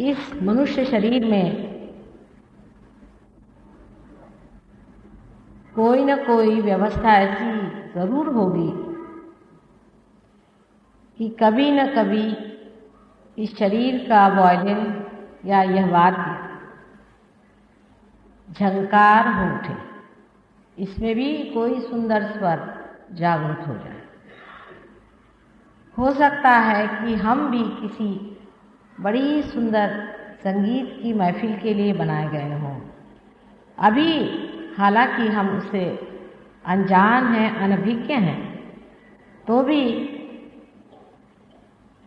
इस मनुष्य शरीर में कोई न कोई व्यवस्था ऐसी ज़रूर होगी कि कभी न कभी इस शरीर का वायलिन या यह वाद्य झंकार हो उठे, इसमें भी कोई सुंदर स्वर जागृत हो जाए। हो सकता है कि हम भी किसी बड़ी सुंदर संगीत की महफिल के लिए बनाए गए हों। अभी हालांकि हम उससे अनजान हैं, अनभिज्ञ हैं, तो भी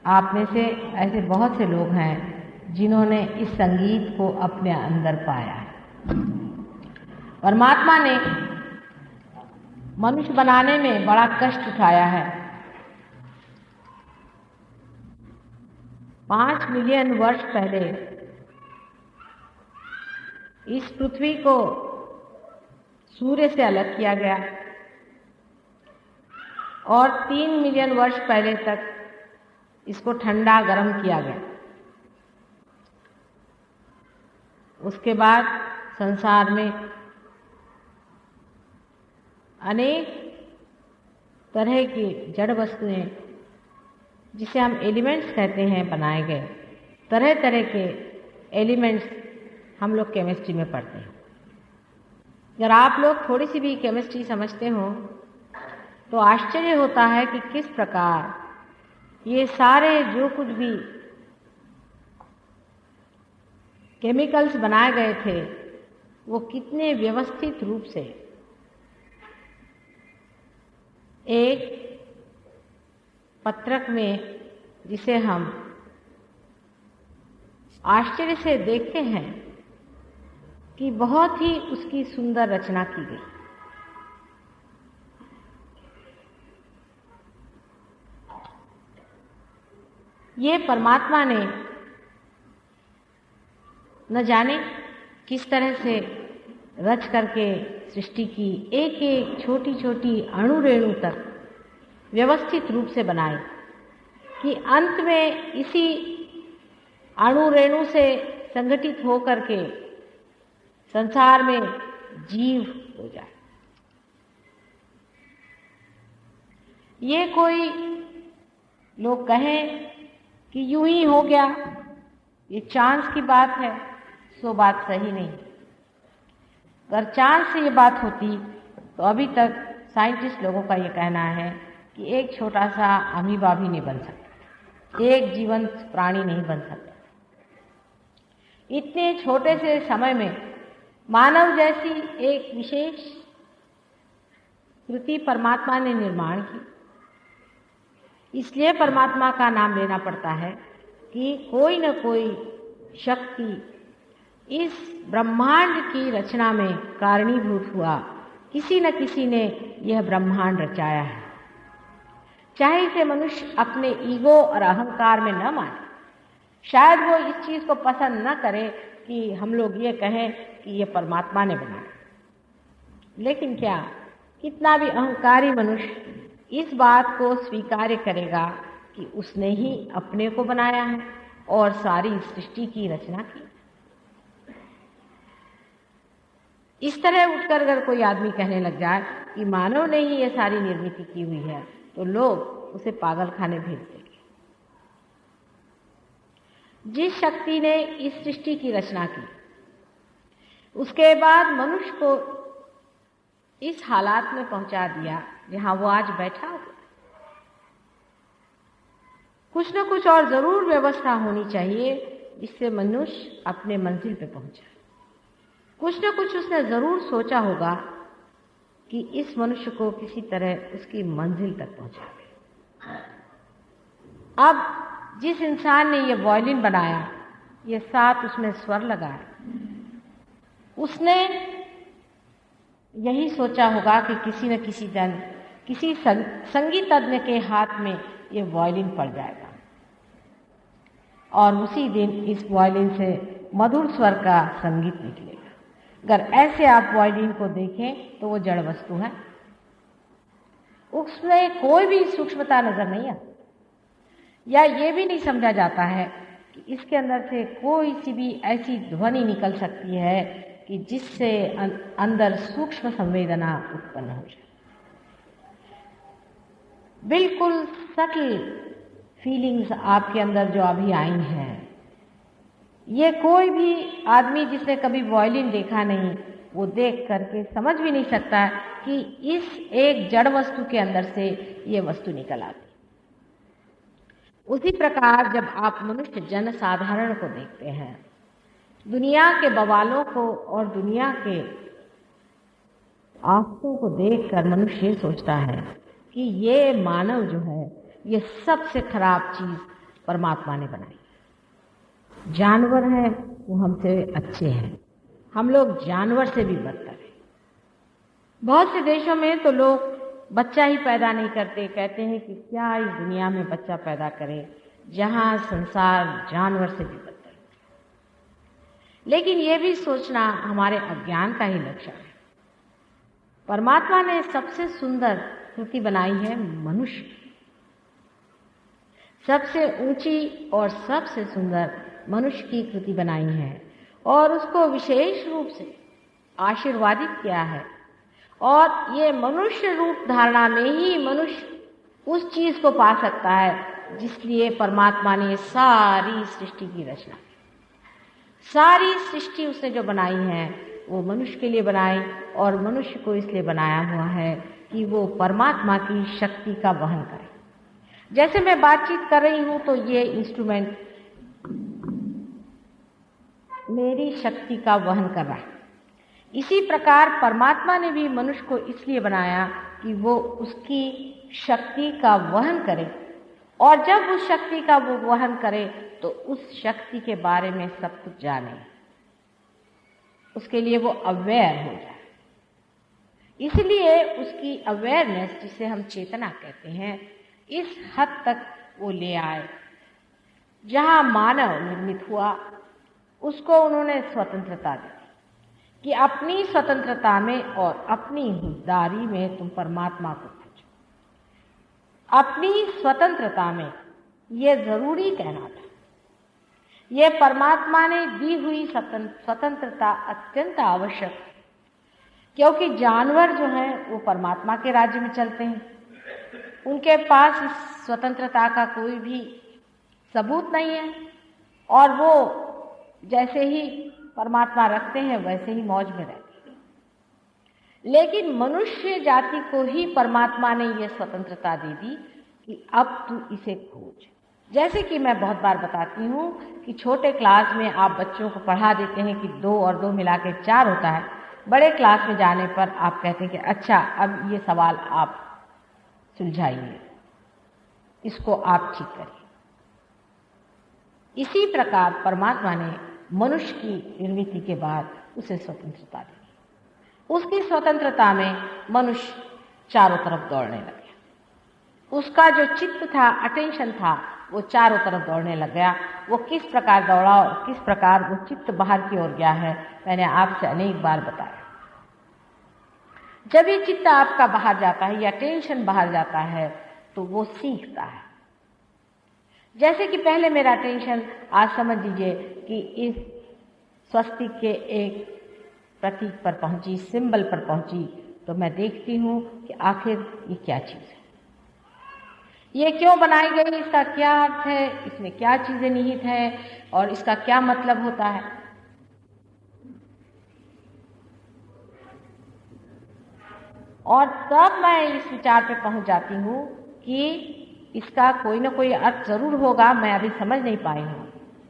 आप में से ऐसे बहुत से लोग हैं जिन्होंने इस संगीत को अपने अंदर पाया है। परमात्मा ने मनुष्य बनाने में बड़ा कष्ट उठाया है। 5 मिलियन वर्ष पहले इस पृथ्वी को सूर्य से अलग किया गया और 3 मिलियन वर्ष पहले तक इसको ठंडा गर्म किया गया। उसके बाद संसार में अनेक तरह की जड़ वस्तुएं, जिसे हम एलिमेंट्स कहते हैं, बनाए गए। तरह तरह के एलिमेंट्स हम लोग केमिस्ट्री में पढ़ते हैं। अगर आप लोग थोड़ी सी भी केमिस्ट्री समझते हो तो आश्चर्य होता है कि किस प्रकार ये सारे जो कुछ भी केमिकल्स बनाए गए थे वो कितने व्यवस्थित रूप से एक पत्रक में, जिसे हम आश्चर्य से देखते हैं कि बहुत ही उसकी सुंदर रचना की गई। ये परमात्मा ने न जाने किस तरह से रच करके सृष्टि की, एक एक छोटी छोटी अणु रेणु तक व्यवस्थित रूप से बनाई कि अंत में इसी अणु रेणु से संगठित हो करके संसार में जीव हो जाए। ये कोई लोग कहें कि यूं ही हो गया, ये चांस की बात है, सो बात सही नहीं। अगर चांस से ये बात होती तो अभी तक साइंटिस्ट लोगों का ये कहना है कि एक छोटा सा अमीबा भी नहीं बन सकता, एक जीवंत प्राणी नहीं बन सकता। इतने छोटे से समय में मानव जैसी एक विशेष कृति परमात्मा ने निर्माण की। इसलिए परमात्मा का नाम लेना पड़ता है कि कोई न कोई शक्ति इस ब्रह्मांड की रचना में कारणीभूत हुआ। किसी न किसी ने यह ब्रह्मांड रचाया है। चाहे इसे मनुष्य अपने ईगो और अहंकार में न माने, शायद वो इस चीज़ को पसंद न करे कि हम लोग ये कहें कि ये परमात्मा ने बनाया, लेकिन क्या कितना भी अहंकारी मनुष्य इस बात को स्वीकार करेगा कि उसने ही अपने को बनाया है और सारी सृष्टि की रचना की। इस तरह उठकर अगर कोई आदमी कहने लग जाए कि मानव ने ही ये सारी निर्मित की हुई है, तो लोग उसे पागल खाने भेज देंगे। जिस शक्ति ने इस सृष्टि की रचना की, उसके बाद मनुष्य को इस हालात में पहुंचा दिया जहां वो आज बैठा हो, कुछ न कुछ और जरूर व्यवस्था होनी चाहिए जिससे मनुष्य अपने मंजिल पे पहुंचे। कुछ न कुछ उसने जरूर सोचा होगा कि इस मनुष्य को किसी तरह उसकी मंजिल तक पहुंचावे। अब जिस इंसान ने ये वायलिन बनाया, ये 7 उसमें स्वर लगाए, उसने यही सोचा होगा कि किसी न किसी दिन किसी संगीतज्ञ के हाथ में ये वायलिन पड़ जाएगा और उसी दिन इस वायलिन से मधुर स्वर का संगीत निकलेगा। अगर ऐसे आप वायलिन को देखें तो वो जड़ वस्तु है, उसमें कोई भी सूक्ष्मता नजर नहीं आती, या ये भी नहीं समझा जाता है कि इसके अंदर से कोई सी भी ऐसी ध्वनि निकल सकती है कि जिससे अंदर सूक्ष्म संवेदना उत्पन्न हो जाए। बिल्कुल सटल फीलिंग्स आपके अंदर जो अभी आई हैं, ये कोई भी आदमी जिसने कभी वायलिन देखा नहीं, वो देख करके समझ भी नहीं सकता कि इस एक जड़ वस्तु के अंदर से ये वस्तु निकल आती। उसी प्रकार जब आप मनुष्य जन साधारण को देखते हैं, दुनिया के बवालों को और दुनिया के आफतों को देखकर मनुष्य सोचता है कि ये मानव जो है, ये सबसे खराब चीज परमात्मा ने बनाई। जानवर हैं वो हमसे अच्छे हैं, हम लोग जानवर से भी बदतर हैं। बहुत से देशों में तो लोग बच्चा ही पैदा नहीं करते, कहते हैं कि क्या इस दुनिया में बच्चा पैदा करें जहां संसार जानवर से भी बदतर है। लेकिन ये भी सोचना हमारे अज्ञान का ही लक्षण है। परमात्मा ने सबसे सुंदर कृति बनाई है मनुष्य, सबसे ऊंची और सबसे सुंदर मनुष्य की कृति बनाई है और उसको विशेष रूप से आशीर्वादित किया है। और ये मनुष्य रूप धारणा में ही मनुष्य उस चीज को पा सकता है जिसलिए परमात्मा ने सारी सृष्टि की रचना, सारी सृष्टि उसने जो बनाई है वो मनुष्य के लिए बनाई, और मनुष्य को इसलिए बनाया हुआ है कि वो परमात्मा की शक्ति का वहन करे। जैसे मैं बातचीत कर रही हूं तो ये इंस्ट्रूमेंट मेरी शक्ति का वहन कर रहा है। इसी प्रकार परमात्मा ने भी मनुष्य को इसलिए बनाया कि वो उसकी शक्ति का वहन करे, और जब उस शक्ति का वो वहन करे तो उस शक्ति के बारे में सब कुछ जाने, उसके लिए वो अवेयर हो जाए। इसलिए उसकी अवेयरनेस, जिसे हम चेतना कहते हैं, इस हद तक वो ले आए जहां मानव निर्मित हुआ उसको उन्होंने स्वतंत्रता दी कि अपनी स्वतंत्रता में और अपनी हुद्दारी में तुम परमात्मा को खोजो। अपनी स्वतंत्रता में ये जरूरी कहना था। ये परमात्मा ने दी हुई स्वतंत्रता अत्यंत आवश्यक है, क्योंकि जानवर जो हैं वो परमात्मा के राज्य में चलते हैं, उनके पास इस स्वतंत्रता का कोई भी सबूत नहीं है, और वो जैसे ही परमात्मा रखते हैं वैसे ही मौज में रहते हैं। लेकिन मनुष्य जाति को ही परमात्मा ने यह स्वतंत्रता दे दी कि अब तू इसे खोज। जैसे कि मैं बहुत बार बताती हूँ कि छोटे क्लास में आप बच्चों को पढ़ा देते हैं कि 2 और 2 मिला के 4 होता है। बड़े क्लास में जाने पर आप कहते हैं कि अच्छा अब ये सवाल आप सुलझाइए, इसको आप ठीक करिए। इसी प्रकार परमात्मा ने मनुष्य की निर्मिति के बाद उसे स्वतंत्रता दी। उसकी स्वतंत्रता में मनुष्य चारों तरफ दौड़ने लग गया। उसका जो चित्त था, अटेंशन था, वो चारों तरफ दौड़ने लग गया। वो किस प्रकार दौड़ा और किस प्रकार वो चित्त बाहर की ओर गया है, मैंने आपसे अनेक बार बताया। जब ये चित्त आपका बाहर जाता है या टेंशन बाहर जाता है तो वो सीखता है। जैसे कि पहले मेरा टेंशन, आज समझ लीजिए कि इस स्वस्तिक के एक प्रतीक पर पहुंची, सिंबल पर पहुंची, तो मैं देखती हूँ कि आखिर ये क्या चीज़ है, ये क्यों बनाई गई, इसका क्या अर्थ है, इसमें क्या चीज़ें निहित हैं और इसका क्या मतलब होता है। और तब मैं इस विचार पे पहुंच जाती हूँ कि इसका कोई ना कोई अर्थ जरूर होगा, मैं अभी समझ नहीं पाई हूँ।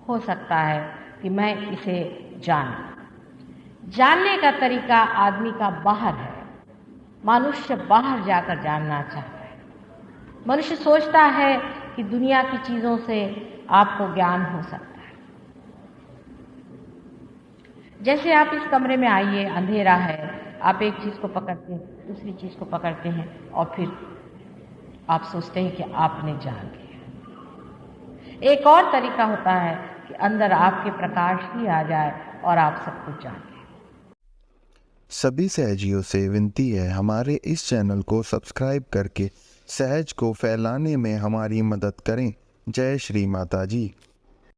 हो सकता है कि मैं इसे जानूं। जानने का तरीका आदमी का बाहर है। मनुष्य बाहर जाकर जानना चाहता है। मनुष्य सोचता है कि दुनिया की चीजों से आपको ज्ञान हो सकता है। जैसे आप इस कमरे में आइए, अंधेरा है, आप एक चीज को पकड़ते हैं, दूसरी चीज को पकड़ते हैं और फिर आप सोचते हैं कि आपने जान लिया। एक और तरीका होता है कि अंदर आपके प्रकाश ही आ जाए और आप सब कुछ जान लें। सभी सहजियों से विनती है, हमारे इस चैनल को सब्सक्राइब करके सहज को फैलाने में हमारी मदद करें। जय श्री माता जी।